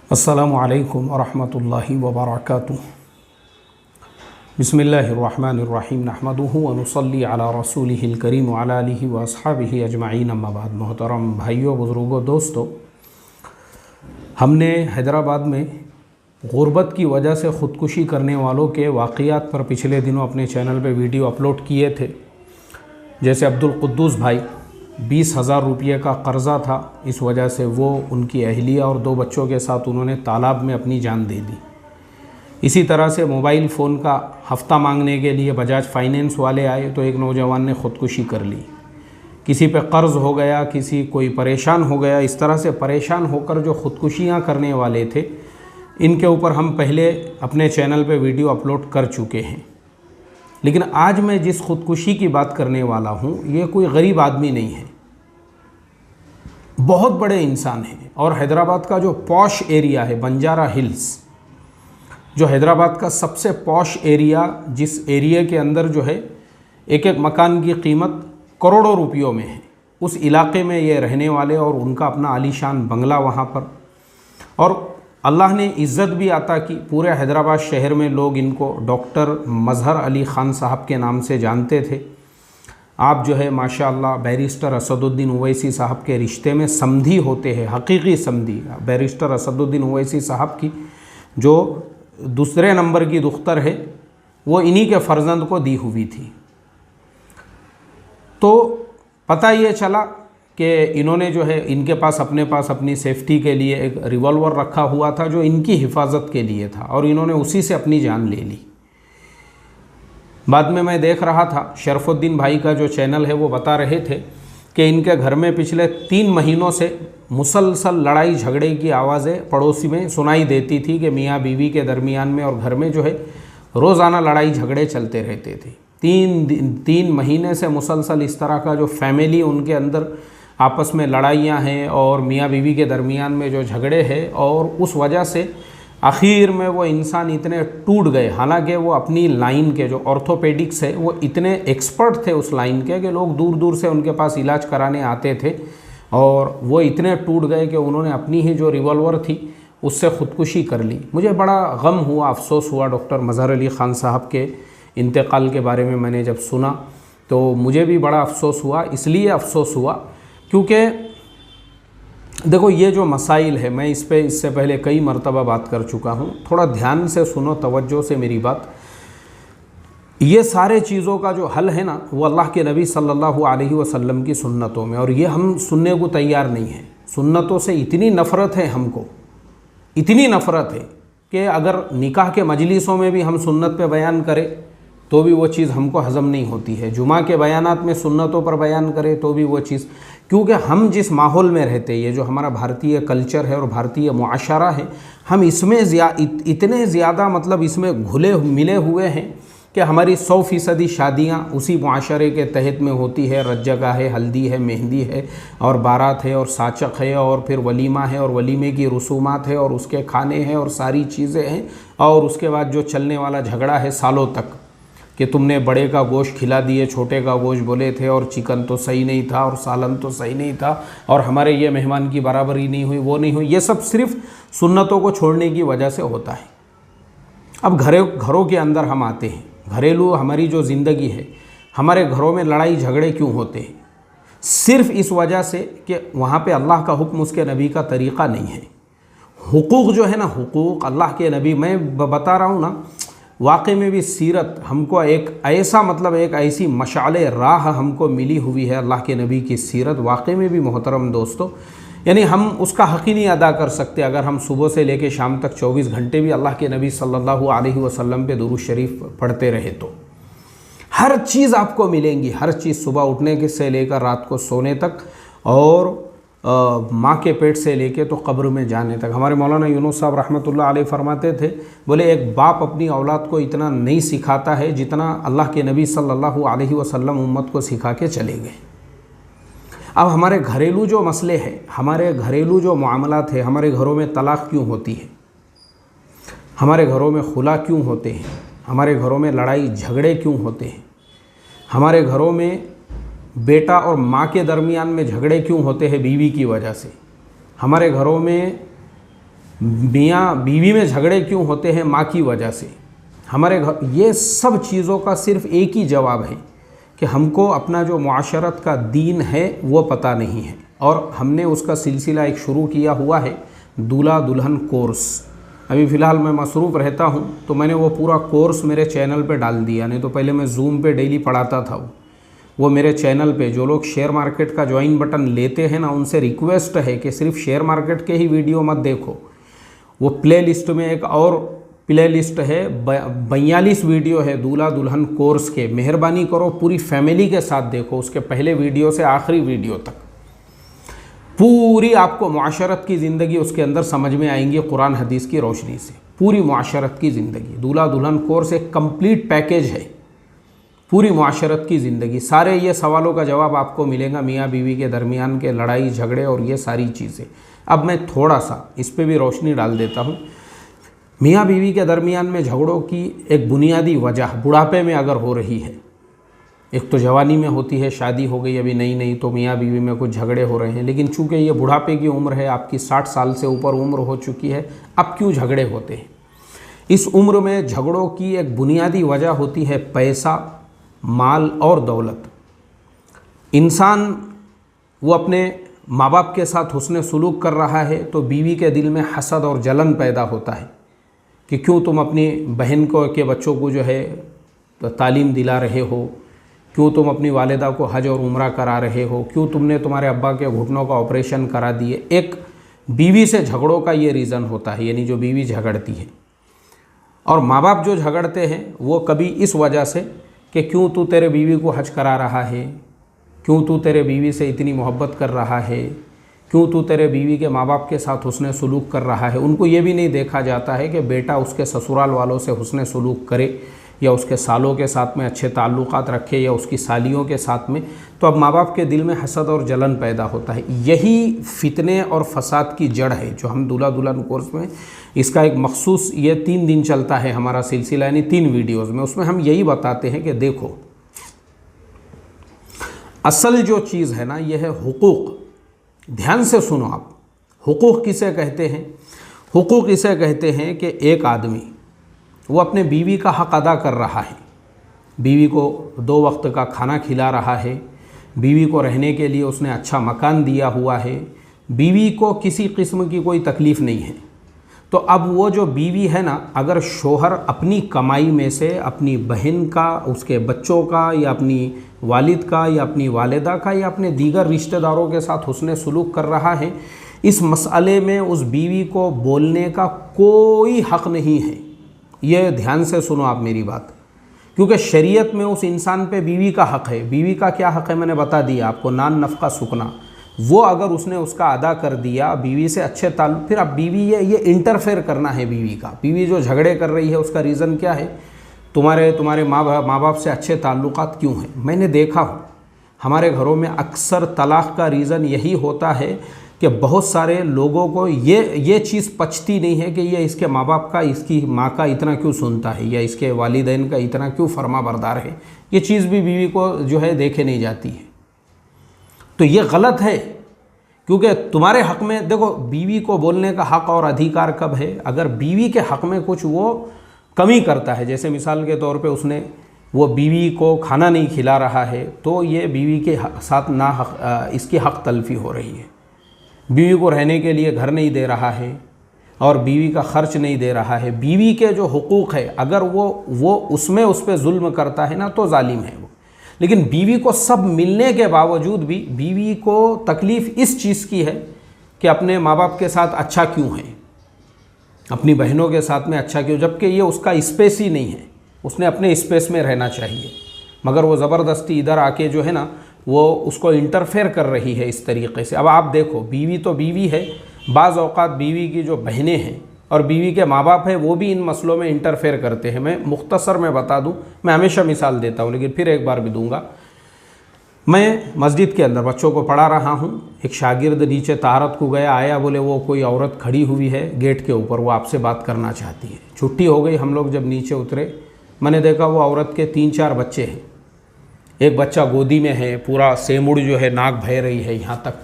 अस्सलामु अलैकुम वरहमतुल्लाहि वबरकातुहू। बिस्मिल्लाहिर्रहमानिर्रहीम नहमदुहु व नुसल्ली अला रसूलिहिल करीम व अला आलिहि व अस्हाबिहि अजमाइन अम्मा बाद। मोहतरम भाइयों, बुज़ुर्गों, दोस्तों, हमने हैदराबाद में गुर्बत की वजह से ख़ुदकुशी करने वालों के वाक़यात पर पिछले दिनों अपने चैनल पे वीडियो अपलोड किए थे। जैसे अब्दुल कुद्दूस भाई, 20,000 रुपये का कर्ज़ा था, इस वजह से वो उनकी अहलिया और 2 बच्चों के साथ उन्होंने तालाब में अपनी जान दे दी। इसी तरह से मोबाइल फ़ोन का हफ़्ता मांगने के लिए बजाज फाइनेंस वाले आए तो एक नौजवान ने ख़ुदकुशी कर ली। किसी पे कर्ज़ हो गया, किसी कोई परेशान हो गया। इस तरह से परेशान होकर जो ख़ुदकुशियाँ करने वाले थे, इनके ऊपर हम पहले अपने चैनल पे वीडियो अपलोड कर चुके हैं। लेकिन आज मैं जिस ख़ुदकुशी की बात करने वाला हूँ, ये कोई गरीब आदमी नहीं है, बहुत बड़े इंसान हैं। और हैदराबाद का जो पॉश एरिया है, बंजारा हिल्स, जो हैदराबाद का सबसे पॉश एरिया, जिस एरिया के अंदर जो है एक एक मकान की कीमत करोड़ों रुपयों में है, उस इलाके में ये रहने वाले और उनका अपना आलीशान बंगला वहाँ पर। और अल्लाह ने इज़्ज़त भी अता की। पूरे हैदराबाद शहर में लोग इनको डॉक्टर मज़हर अली ख़ान साहब के नाम से जानते थे। आप जो है माशाअल्लाह बैरिस्टर असदुद्दीन ओवैसी साहब के रिश्ते में समधी होते हैं, हकीकी समधी। बैरिस्टर असदुद्दीन ओवैसी साहब की जो दूसरे नंबर की दुख्तर है, वो इन्हीं के फ़र्जंद को दी हुई थी। तो पता ये चला कि इन्होंने जो है, इनके पास अपने पास अपनी सेफ्टी के लिए एक रिवॉल्वर रखा हुआ था जो इनकी हिफाजत के लिए था, और इन्होंने उसी से अपनी जान ले ली। बाद में मैं देख रहा था, शरफुद्दीन भाई का जो चैनल है वो बता रहे थे कि इनके घर में पिछले 3 महीनों से मुसलसल लड़ाई झगड़े की आवाज़ें पड़ोसी में सुनाई देती थी कि मियाँ बीवी के दरमियान में और घर में जो है रोज़ाना लड़ाई झगड़े चलते रहते थे। 3 महीने से मुसलसल इस तरह का जो फैमिली उनके अंदर आपस में लड़ाइयाँ हैं और मियाँ बीवी के दरमियान में जो झगड़े हैं, और उस वजह से आखिर में वो इंसान इतने टूट गए। हालांकि वो अपनी लाइन के जो ऑर्थोपेडिक्स है, वो इतने एक्सपर्ट थे उस लाइन के कि लोग दूर दूर से उनके पास इलाज कराने आते थे, और वो इतने टूट गए कि उन्होंने अपनी ही जो रिवॉल्वर थी उससे ख़ुदकुशी कर ली। मुझे बड़ा गम हुआ, अफसोस हुआ। डॉक्टर मज़हर अली ख़ान साहब के इंतकाल के बारे में मैंने जब सुना तो मुझे भी बड़ा अफसोस हुआ। इसलिए अफसोस हुआ क्योंकि देखो, ये जो मसाइल है, मैं इससे पहले कई मरतबा बात कर चुका हूँ। थोड़ा ध्यान से सुनो, तवज्जो से मेरी बात। ये सारे चीज़ों का जो हल है ना, वो अल्लाह के नबी सल्लल्लाहु अलैहि वसल्लम की सुन्नतों में, और ये हम सुनने को तैयार नहीं हैं। सुन्नतों से इतनी नफ़रत है हमको, इतनी नफ़रत है कि अगर निकाह के मजलिसों में भी हम सुन्नत पे बयान करें तो भी वो चीज़ हमको हज़म नहीं होती है। जुमा के बयानात में सुन्नतों पर बयान करें तो भी वो चीज़, क्योंकि हम जिस माहौल में रहते हैं, ये जो हमारा भारतीय कल्चर है और भारतीय मुआशरा है, हम इसमें इतने ज़्यादा मतलब इसमें घुले मिले हुए हैं कि हमारी 100% शादियाँ उसी मुआशरे के तहत में होती है। रज्जगा है, हल्दी है, मेहंदी है, और बारात है, और साचक है, और फिर वलीमा है, और वलीमे की रसूमात है, और उसके खाने हैं, और सारी चीज़ें हैं। और उसके बाद जो चलने वाला झगड़ा है सालों तक कि तुमने बड़े का गोश्त खिला दिए, छोटे का गोश्त बोले थे, और चिकन तो सही नहीं था, और सालन तो सही नहीं था, और हमारे ये मेहमान की बराबरी नहीं हुई, वो नहीं हुई। ये सब सिर्फ सुन्नतों को छोड़ने की वजह से होता है। अब घरों के अंदर हम आते हैं, घरेलू हमारी जो ज़िंदगी है, हमारे घरों में लड़ाई झगड़े क्यों होते हैं? सिर्फ इस वजह से कि वहाँ पे अल्लाह का हुक्म, उसके नबी का तरीक़ा नहीं है। हुकूक़ जो है ना, हुकूक़ अल्लाह के नबी, मैं बता रहा हूँ ना, वाकई में भी सीरत हमको एक ऐसा मतलब एक ऐसी मशाले राह हमको मिली हुई है, अल्लाह के नबी की सीरत। वाकई में भी मोहतरम दोस्तों, यानी हम उसका हक़ ही नहीं अदा कर सकते अगर हम सुबह से लेकर शाम तक 24 घंटे भी अल्लाह के नबी सल्लल्लाहु अलैहि वसल्लम पे दुरूद शरीफ पढ़ते रहे तो। हर चीज़ आपको मिलेंगी, हर चीज़, सुबह उठने के से लेकर रात को सोने तक, और माँ के पेट से लेके तो कब्र में जाने तक। हमारे मौलाना यूनुस साहब रहमतुल्लाह अलैह फरमाते थे, बोले एक बाप अपनी औलाद को इतना नहीं सिखाता है जितना अल्लाह के नबी सल्लल्लाहु अलैहि वसल्लम उम्मत को सिखा के चले गए। अब हमारे घरेलू जो मसले हैं, हमारे घरेलू जो मामलात है, हमारे घरों में तलाक़ क्यों होती है, हमारे घरों में खुला क्यों होते हैं, हमारे घरों में लड़ाई झगड़े क्यों होते हैं, हमारे घरों में बेटा और माँ के दरमियान में झगड़े क्यों होते हैं बीवी की वजह से, हमारे घरों में मियाँ बीवी में झगड़े क्यों होते हैं? माँ की वजह से। हमारे घर ये सब चीज़ों का सिर्फ एक ही जवाब है कि हमको अपना जो मुआशरत का दीन है वो पता नहीं है, और हमने उसका सिलसिला एक शुरू किया हुआ है, दूल्हा दुल्हन कोर्स। अभी फ़िलहाल मैं मसरूफ़ रहता हूँ तो मैंने वो पूरा कोर्स मेरे चैनल पे डाल दिया, नहीं तो पहले मैं जूम पे डेली पढ़ाता था। वो मेरे चैनल पे जो लोग शेयर मार्केट का ज्वाइन बटन लेते हैं ना, उनसे रिक्वेस्ट है कि सिर्फ शेयर मार्केट के ही वीडियो मत देखो। वो प्ले लिस्ट में एक और प्ले लिस्ट है, 42 वीडियो है दूल्हा दुल्हन कोर्स के। मेहरबानी करो पूरी फैमिली के साथ देखो, उसके पहले वीडियो से आखिरी वीडियो तक पूरी आपको मुआशरत की ज़िंदगी उसके अंदर समझ में आएंगी कुरान हदीस की रोशनी से। पूरी मुआशरत की ज़िंदगी, दूल्हा दुल्हन कोर्स एक कंप्लीट पैकेज है। पूरी मुआशरत की ज़िंदगी, सारे ये सवालों का जवाब आपको मिलेगा, मियाँ बीवी के दरमियान के लड़ाई झगड़े और ये सारी चीज़ें। अब मैं थोड़ा सा इस पर भी रोशनी डाल देता हूँ। मियाँ बीवी के दरमियान में झगड़ों की एक बुनियादी वजह बुढ़ापे में अगर हो रही है, एक तो जवानी में होती है, शादी हो गई अभी नई नई तो मियाँ बीवी में कुछ झगड़े हो रहे हैं, लेकिन चूंकि ये बुढ़ापे की उम्र है, आपकी 60 साल से ऊपर उम्र हो चुकी है, अब क्यों झगड़े होते हैं? इस उम्र में झगड़ों की एक बुनियादी वजह होती है पैसा, माल और दौलत। इंसान वो अपने माँ बाप के साथ हुस्न सुलूक कर रहा है तो बीवी के दिल में हसद और जलन पैदा होता है कि क्यों तुम अपनी बहन को के बच्चों को जो है तालीम दिला रहे हो, क्यों तुम अपनी वालिदा को हज और उम्रा करा रहे हो, क्यों तुमने तुम्हारे अब्बा के घुटनों का ऑपरेशन करा दिए। एक बीवी से झगड़ों का ये रीज़न होता है, यानी जो बीवी झगड़ती है। और माँ बाप जो झगड़ते हैं वो कभी इस वजह से कि क्यों तू तेरे बीवी को हज करा रहा है, क्यों तू तेरे बीवी से इतनी मोहब्बत कर रहा है, क्यों तू तेरे बीवी के माँ बाप के साथ हुस्न सुलूक कर रहा है। उनको ये भी नहीं देखा जाता है कि बेटा उसके ससुराल वालों से हुस्न सुलूक करे या उसके सालों के साथ में अच्छे ताल्लुकात रखे या उसकी सालियों के साथ में। तो अब माँ बाप के दिल में हसद और जलन पैदा होता है। यही फितने और फसाद की जड़ है जो हम दूल्हा दुल्हन कोर्स में, इसका एक मखसूस ये 3 दिन चलता है हमारा सिलसिला, यानी 3 वीडियोज़ में। उसमें हम यही बताते हैं कि देखो असल जो चीज़ है ना, यह है हुकूक। ध्यान से सुनो आप, हुकूक किसे कहते हैं? हुकूक इसे कहते हैं कि एक आदमी वो अपने बीवी का हक़ अदा कर रहा है, बीवी को 2 वक्त का खाना खिला रहा है, बीवी को रहने के लिए उसने अच्छा मकान दिया हुआ है, बीवी को किसी किस्म की कोई तकलीफ़ नहीं है। तो अब वो जो बीवी है ना, अगर शोहर अपनी कमाई में से अपनी बहन का, उसके बच्चों का, या अपनी वालिद का, या अपनी वालिदा का, या अपने दीगर रिश्तेदारों के साथ हुस्न सुलूक कर रहा है, इस मसले में उस बीवी को बोलने का कोई हक़ नहीं है। ये ध्यान से सुनो आप मेरी बात, क्योंकि शरीयत में उस इंसान पे बीवी का हक़ है। बीवी का क्या हक़ है मैंने बता दिया आपको, नान नफ़का सुकना। वो अगर उसने उसका अदा कर दिया, बीवी से अच्छे ताल्लुक़, फिर अब बीवी ये इंटरफेयर करना है बीवी का। बीवी जो झगड़े कर रही है उसका रीज़न क्या है? तुम्हारे माँ बाप से अच्छे ताल्लुकात क्यों हैं? मैंने देखा हो हमारे घरों में अक्सर तलाक़ का रीज़न यही होता है कि बहुत सारे लोगों को ये चीज़ पचती नहीं है कि ये इसके माँ बाप का, इसकी माँ का इतना क्यों सुनता है, या इसके वालिदैन का इतना क्यों फरमा बरदार है। ये चीज़ भी बीवी को जो है देखे नहीं जाती है। तो ये गलत है, क्योंकि तुम्हारे हक़ में देखो, बीवी को बोलने का हक़ और अधिकार कब है? अगर बीवी के हक़ में कुछ वो कमी करता है, जैसे मिसाल के तौर पे उसने वो बीवी को खाना नहीं खिला रहा है, तो ये बीवी के साथ इसकी हक़ तलफ़ी हो रही है। बीवी को रहने के लिए घर नहीं दे रहा है और बीवी का ख़र्च नहीं दे रहा है। बीवी के जो हुकूक़ है, अगर वो उसमें उस पर जुल्म करता है ना, तो जालिम है वो। लेकिन बीवी को सब मिलने के बावजूद भी बीवी को तकलीफ़ इस चीज़ की है कि अपने माँ बाप के साथ अच्छा क्यों है, अपनी बहनों के साथ में अच्छा क्यों, जबकि ये उसका स्पेस ही नहीं है। उसने अपने स्पेस में रहना चाहिए, मगर वो ज़बरदस्ती इधर आके जो है ना, वो उसको इंटरफेयर कर रही है इस तरीक़े से। अब आप देखो, बीवी तो बीवी है, बाज़ औक़ात बीवी की जो बहनें हैं और बीवी के माँ बाप हैं वो भी इन मसलों में इंटरफेयर करते हैं। मैं मुख्तसर में बता दूं, मैं हमेशा मिसाल देता हूं लेकिन फिर एक बार भी दूंगा। मैं मस्जिद के अंदर बच्चों को पढ़ा रहा हूं, एक शागिर्द नीचे तारत को गया, आया, बोले वो कोई औरत खड़ी हुई है गेट के ऊपर, वो आपसे बात करना चाहती है। छुट्टी हो गई, हम लोग जब नीचे उतरे, मैंने देखा वो औरत के 3-4 बच्चे हैं, एक बच्चा गोदी में है, पूरा सेमुड़ जो है नाक बह रही है यहाँ तक,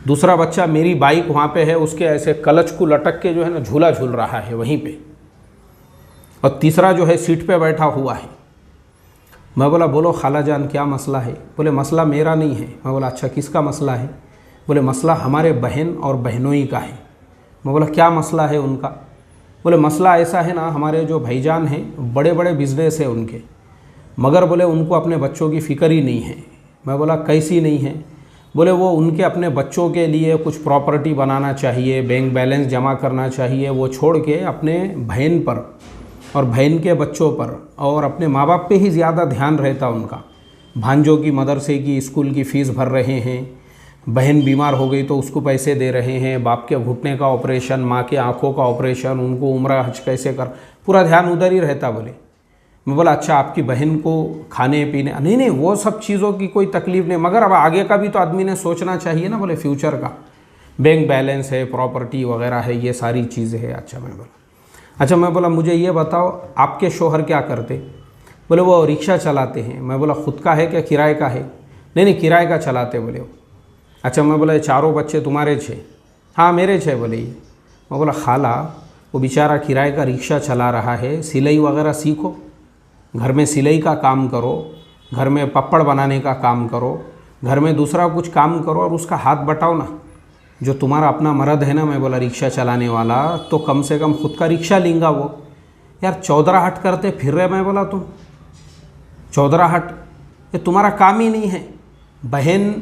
दूसरा बच्चा मेरी बाइक वहाँ पे है, उसके ऐसे क्लच को लटक के जो है ना झूला झूल रहा है वहीं पे, और तीसरा जो है सीट पे बैठा हुआ है। मैं बोला बोलो खाला जान क्या मसला है? बोले मसला मेरा नहीं है। मैं बोला अच्छा किसका मसला है? बोले मसला हमारे बहन और बहनोई का है। मैं बोला क्या मसला है उनका? बोले मसला ऐसा है ना, हमारे जो भाईजान हैं बड़े बड़े बिजनेस है उनके, मगर बोले उनको अपने बच्चों की फ़िक्र ही नहीं है। मैं बोला कैसी नहीं है? बोले वो उनके अपने बच्चों के लिए कुछ प्रॉपर्टी बनाना चाहिए, बैंक बैलेंस जमा करना चाहिए, वो छोड़ के अपने बहन पर और बहन के बच्चों पर और अपने माँ बाप पे ही ज़्यादा ध्यान रहता उनका। भांजों की मदरसे की स्कूल की फ़ीस भर रहे हैं, बहन बीमार हो गई तो उसको पैसे दे रहे हैं, बाप के घुटने का ऑपरेशन, माँ के आँखों का ऑपरेशन, उनको उम्रा हज कैसे कर, पूरा ध्यान उधर ही रहता। बोले मैं बोला अच्छा आपकी बहन को खाने पीने, नहीं नहीं वो सब चीज़ों की कोई तकलीफ़ नहीं, मगर अब आगे का भी तो आदमी ने सोचना चाहिए ना। बोले फ्यूचर का, बैंक बैलेंस है, प्रॉपर्टी वगैरह है, ये सारी चीज़ें हैं। अच्छा मैं बोला मुझे ये बताओ आपके शोहर क्या करते? बोले वो रिक्शा चलाते हैं। मैं बोला ख़ुद का है क्या किराए का है? नहीं किराए का चलाते बोले वो। अच्छा मैं बोला ये चारों बच्चे तुम्हारे छः? हाँ मेरे छः। बोले ये। मैं बोला खाला वो बेचारा किराए का रिक्शा चला रहा है, सिलाई वगैरह सीखो, घर में सिलाई का काम करो, घर में पपड़ बनाने का काम करो, घर में दूसरा कुछ काम करो और उसका हाथ बटाओ ना। जो तुम्हारा अपना मर्द है ना, मैं बोला रिक्शा चलाने वाला, तो कम से कम खुद का रिक्शा लेंगा वो। यार चौधराहट करते फिर रहे। मैं बोला तुम चौधराहट, ये तुम्हारा काम ही नहीं है। बहन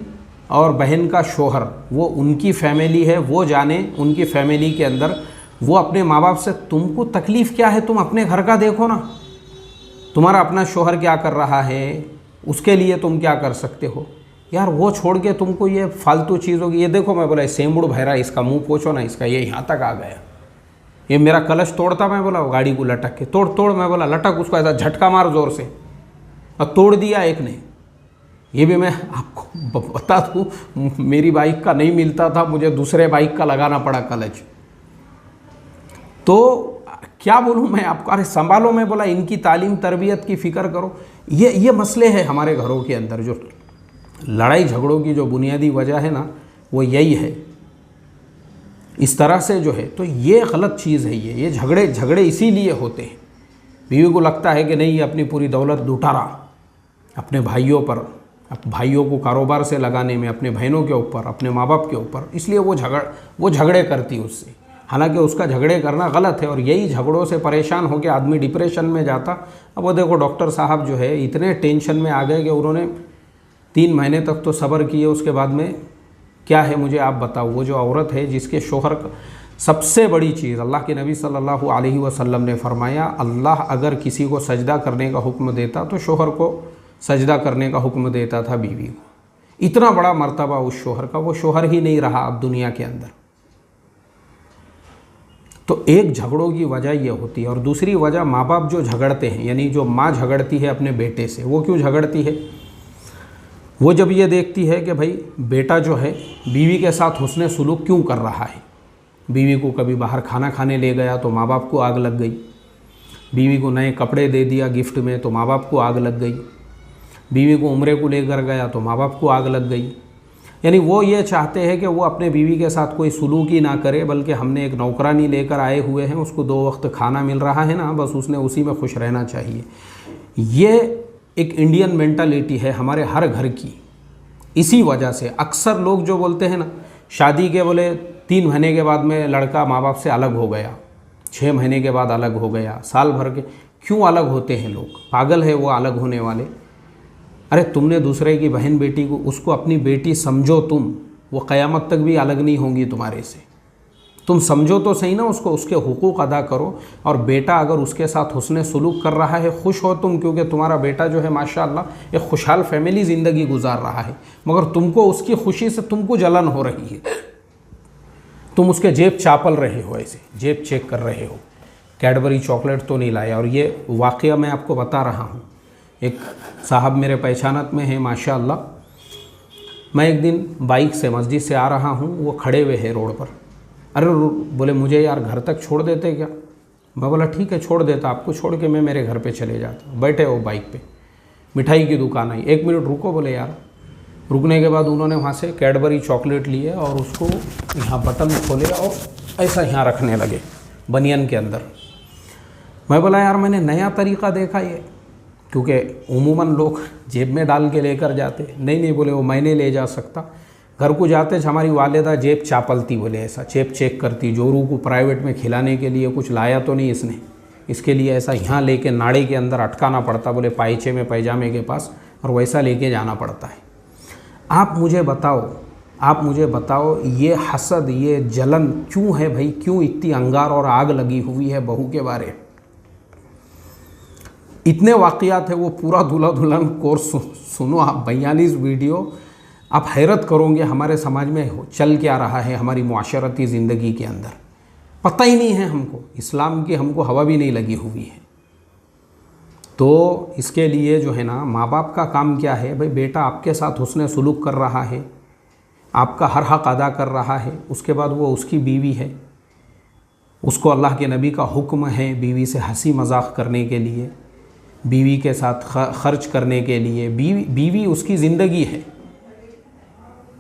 और बहन का शोहर वो उनकी फैमिली है, वो जाने उनकी फैमिली के अंदर वो अपने माँ बाप से, तुमको तकलीफ़ क्या है? तुम अपने घर का देखो ना, तुम्हारा अपना शोहर क्या कर रहा है, उसके लिए तुम क्या कर सकते हो। यार वो छोड़ के तुमको ये फालतू चीज़ों की, ये देखो मैं बोला सेमबुड़ भैरा, इसका मुंह पोछो ना, इसका ये यहाँ तक आ गया, ये मेरा कलश तोड़ता। मैं बोला गाड़ी को लटक के तोड़। मैं बोला लटक, उसको ऐसा झटका मार ज़ोर से, और तोड़ दिया एक ने। ये भी मैं आपको बता दूँ, मेरी बाइक का नहीं मिलता था, मुझे दूसरे बाइक का लगाना पड़ा कलच। तो क्या बोलूँ मैं आपको, अरे संभालो। मैं बोला इनकी तालीम तरबियत की फ़िक्र करो। ये मसले हैं हमारे घरों के अंदर, जो लड़ाई झगड़ों की जो बुनियादी वजह है ना, वो यही है। इस तरह से जो है, तो ये गलत चीज़ है। ये झगड़े इसीलिए होते हैं। बीवी को लगता है कि नहीं ये अपनी पूरी दौलत लुटा रहा अपने भाइयों पर, भाइयों को कारोबार से लगाने में, अपने बहनों के ऊपर, अपने माँ बाप के ऊपर, इसलिए वो झगड़े करती उससे। हालांकि उसका झगड़े करना गलत है, और यही झगड़ों से परेशान होकर आदमी डिप्रेशन में जाता। अब वो देखो डॉक्टर साहब जो है इतने टेंशन में आ गए कि उन्होंने 3 महीने तक तो सब्र किए, उसके बाद में क्या है मुझे आप बताओ। वो जो औरत है जिसके शोहर, सबसे बड़ी चीज़ अल्लाह के नबी सल्लल्लाहु अलैहि वसल्लम ने फरमाया, अल्लाह अगर किसी को सजदा करने का हुक्म देता तो शोहर को सजदा करने का हुक्म देता था बीवी को। इतना बड़ा मर्तबा उस शोहर का, वो शोहर ही नहीं रहा अब दुनिया के अंदर। तो एक झगड़ों की वजह ये होती है, और दूसरी वजह माँ बाप जो झगड़ते हैं, यानी जो माँ झगड़ती है अपने बेटे से। वो क्यों झगड़ती है? वो जब ये देखती है कि भाई बेटा जो है बीवी के साथ हुस्न सुलूक क्यों कर रहा है। बीवी को कभी बाहर खाना खाने ले गया तो माँ बाप को आग लग गई, बीवी को नए कपड़े दे दिया गिफ्ट में तो माँ बाप को आग लग गई, बीवी को उम्रे को लेकर गया तो माँ बाप को आग लग गई। यानी वो ये चाहते हैं कि वो अपने बीवी के साथ कोई सुलूक ही ना करे, बल्कि हमने एक नौकरानी लेकर आए हुए हैं, उसको 2 वक्त खाना मिल रहा है ना, बस उसने उसी में खुश रहना चाहिए। ये एक इंडियन मेंटालिटी है हमारे हर घर की। इसी वजह से अक्सर लोग जो बोलते हैं ना, शादी के बोले 3 महीने के बाद में लड़का माँ बाप से अलग हो गया, 6 महीने के बाद अलग हो गया, साल भर के, क्यों अलग होते हैं लोग? पागल है वो अलग होने वाले। अरे तुमने दूसरे की बहन बेटी को, उसको अपनी बेटी समझो तुम, वो क़यामत तक भी अलग नहीं होंगी तुम्हारे से। तुम समझो तो सही ना उसको, उसके हुकूक अदा करो। और बेटा अगर उसके साथ हुस्न सुलूक कर रहा है, खुश हो तुम, क्योंकि तुम्हारा बेटा जो है माशाअल्लाह एक खुशहाल फैमिली ज़िंदगी गुजार रहा है, मगर तुमको उसकी खुशी से तुमको जलन हो रही है। तुम उसके जेब चापल रहे हो, ऐसे जेब चेक कर रहे हो, कैडबरी चॉकलेट तो नहीं लाया। और ये वाक़या मैं आपको बता रहा हूँ, एक साहब मेरे पहचानत में है माशाअल्लाह। मैं एक दिन बाइक से मस्जिद से आ रहा हूँ, वो खड़े हुए हैं रोड पर। अरे बोले मुझे यार घर तक छोड़ देते क्या? मैं बोला ठीक है छोड़ देता, आपको छोड़ के मैं मेरे घर पे चले जाता। बैठे वो बाइक पे, मिठाई की दुकान आई, 1 मिनट रुको। बोले यार रुकने के बाद उन्होंने वहाँ से कैडबरी चॉकलेट लिए और उसको यहाँ बटन खोले और ऐसा यहाँ रखने लगे बनियन के अंदर। मैं बोला यार मैंने नया तरीक़ा देखा ये, क्योंकि उमूमन लोग जेब में डाल के लेकर जाते। नहीं बोले वो मैं नहीं ले जा सकता। घर को जाते हमारी वालिदा जेब चापलती, बोले ऐसा जेब चेक करती, जोरू को प्राइवेट में खिलाने के लिए कुछ लाया तो नहीं इसने, इसके लिए ऐसा यहाँ लेके नाड़े के अंदर अटकाना पड़ता, बोले पाइचे में पैजामे के पास, और वैसा लेके जाना पड़ता है। आप मुझे बताओ ये हसद, ये जलन क्यों है भाई? क्यों इतनी अंगार और आग लगी हुई है बहू के बारे? इतने वाक़यात है, वो पूरा दूल्हा दुल्हन कोर्स सुनो आप, 42 वीडियो, आप हैरत करोगे हमारे समाज में चल क्या रहा है, हमारी मुआशरती ज़िंदगी के अंदर पता ही नहीं है हमको, इस्लाम की हमको हवा भी नहीं लगी हुई है। तो इसके लिए जो है ना, माँ बाप का काम क्या है भाई? बेटा आपके साथ हुस्न सुलूक कर रहा है, आपका हर हक़ अदा कर रहा है, उसके बाद वो उसकी बीवी है, उसको अल्लाह के नबी का हुक्म है बीवी से हंसी मजाक करने के लिए, बीवी के साथ खर्च करने के लिए। बीवी उसकी ज़िंदगी है,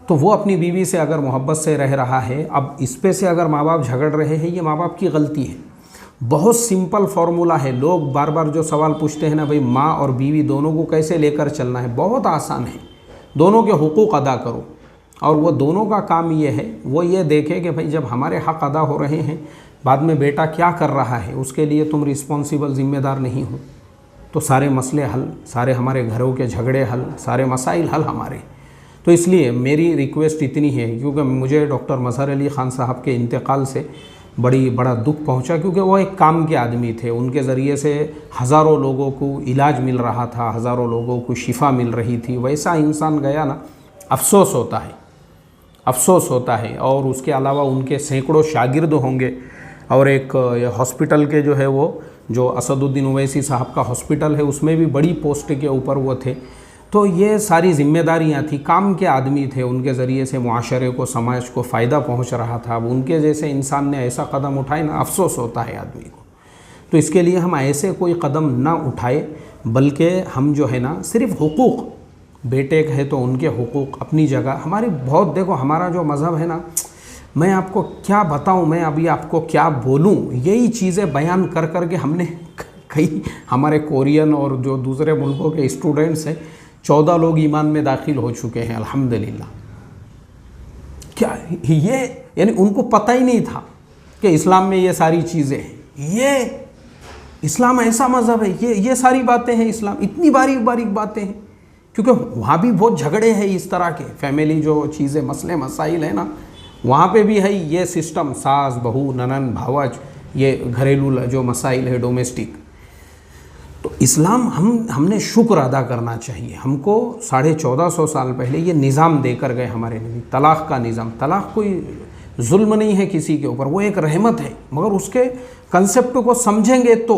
तो वो अपनी बीवी से अगर मोहब्बत से रह रहा है, अब इस पे से अगर माँ बाप झगड़ रहे हैं, ये माँ बाप की गलती है। बहुत सिंपल फार्मूला है। लोग बार बार जो सवाल पूछते हैं ना भाई, माँ और बीवी दोनों को कैसे लेकर चलना है, बहुत आसान है। दोनों के हुकूक अदा करो, और वो दोनों का काम ये है, वो ये देखे कि भाई जब हमारे हक़ अदा हो रहे हैं, बाद में बेटा क्या कर रहा है उसके लिए तुम रिस्पॉन्सिबल ज़िम्मेदार नहीं हो, तो सारे मसले हल, सारे हमारे घरों के झगड़े हल, सारे मसाइल हल हमारे। तो इसलिए मेरी रिक्वेस्ट इतनी है, क्योंकि मुझे डॉक्टर मज़हर अली ख़ान साहब के इंतकाल से बड़ा दुख पहुंचा, क्योंकि वो एक काम के आदमी थे। उनके ज़रिए से हज़ारों लोगों को इलाज मिल रहा था, हज़ारों लोगों को शिफा मिल रही थी। वैसा इंसान गया ना, अफ़सोस होता है। और उसके अलावा उनके सैकड़ों शागिर्द होंगे, और एक हॉस्पिटल के जो है वो जो असदुद्दीन ओवैसी साहब का हॉस्पिटल है, उसमें भी बड़ी पोस्ट के ऊपर वो थे। तो ये सारी जिम्मेदारियां थी, काम के आदमी थे, उनके ज़रिए से मुआशरे को, समाज को फ़ायदा पहुंच रहा था। अब उनके जैसे इंसान ने ऐसा कदम उठाए ना, अफसोस होता है आदमी को। तो इसके लिए हम ऐसे कोई कदम ना उठाए, बल्कि हम जो है ना, सिर्फ हुकूक़, बेटे है तो उनके हुकूक़ अपनी जगह हमारी बहुत, देखो हमारा जो मज़हब है ना, मैं आपको क्या बताऊँ, मैं अभी आपको क्या बोलूँ, यही चीज़ें बयान कर कर के हमने कई हमारे कोरियन और जो दूसरे मुल्कों के स्टूडेंट्स हैं, 14 लोग ईमान में दाखिल हो चुके हैं अल्हम्दुलिल्लाह। क्या ये, यानी उनको पता ही नहीं था कि इस्लाम में ये सारी चीज़ें हैं, ये इस्लाम ऐसा मज़हब है, ये सारी बातें हैं इस्लाम, इतनी बारीक बारीक बातें हैं। क्योंकि वहाँ भी बहुत झगड़े हैं इस तरह के, फैमिली जो चीज़ें, मसले मसाइल है ना, वहाँ पे भी है ये सिस्टम, सास बहू ननन भावज, ये घरेलू जो मसाइल है, डोमेस्टिक। तो इस्लाम हमने शुक्र अदा करना चाहिए। हमको 1450 साल पहले ये निज़ाम देकर गए हमारे नबी, तलाक़ का निज़ाम। तलाक़ कोई जुल्म नहीं है किसी के ऊपर, वो एक रहमत है, मगर उसके कंसेप्ट को समझेंगे तो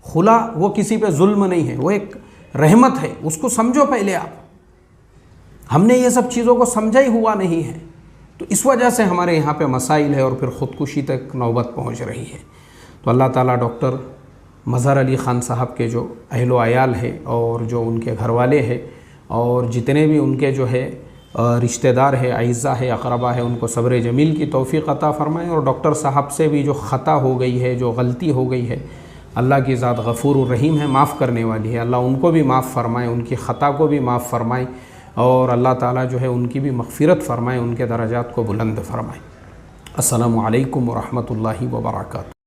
खुला वो किसी पे जुल्म नहीं है, वो एक रहमत है, उसको समझो पहले आप। हमने ये सब चीज़ों को समझा ही हुआ नहीं है, तो इस वजह से हमारे यहाँ पे मसाइल है और फिर ख़ुदकुशी तक नौबत पहुँच रही है। तो अल्लाह ताला डॉक्टर मज़हर अली ख़ान साहब के जो अहलो आयाल है और जो उनके घर वाले हैं और जितने भी उनके जो है रिश्तेदार है, अइज़्ज़ा है, अक़रबा है, उनको सब्र जमील की तौफ़ीक़ अता फ़रमाएँ। और डॉक्टर साहब से भी जो ख़ता हो गई है, जो गलती हो गई है, अल्लाह की ज़ात गफ़ूर रहीम है, माफ़ करने वाली है। अल्लाह उनको भी माफ़ फ़रमाए, उनकी ख़ता को भी माफ़ फ़रमाए, और अल्लाह ताला जो है उनकी भी मग़फ़िरत फ़रमाए, उनके दरजात को बुलंद फ़रमाए। अस्सलामु अलैकुम व रहमतुल्लाहि व बरकातुहू।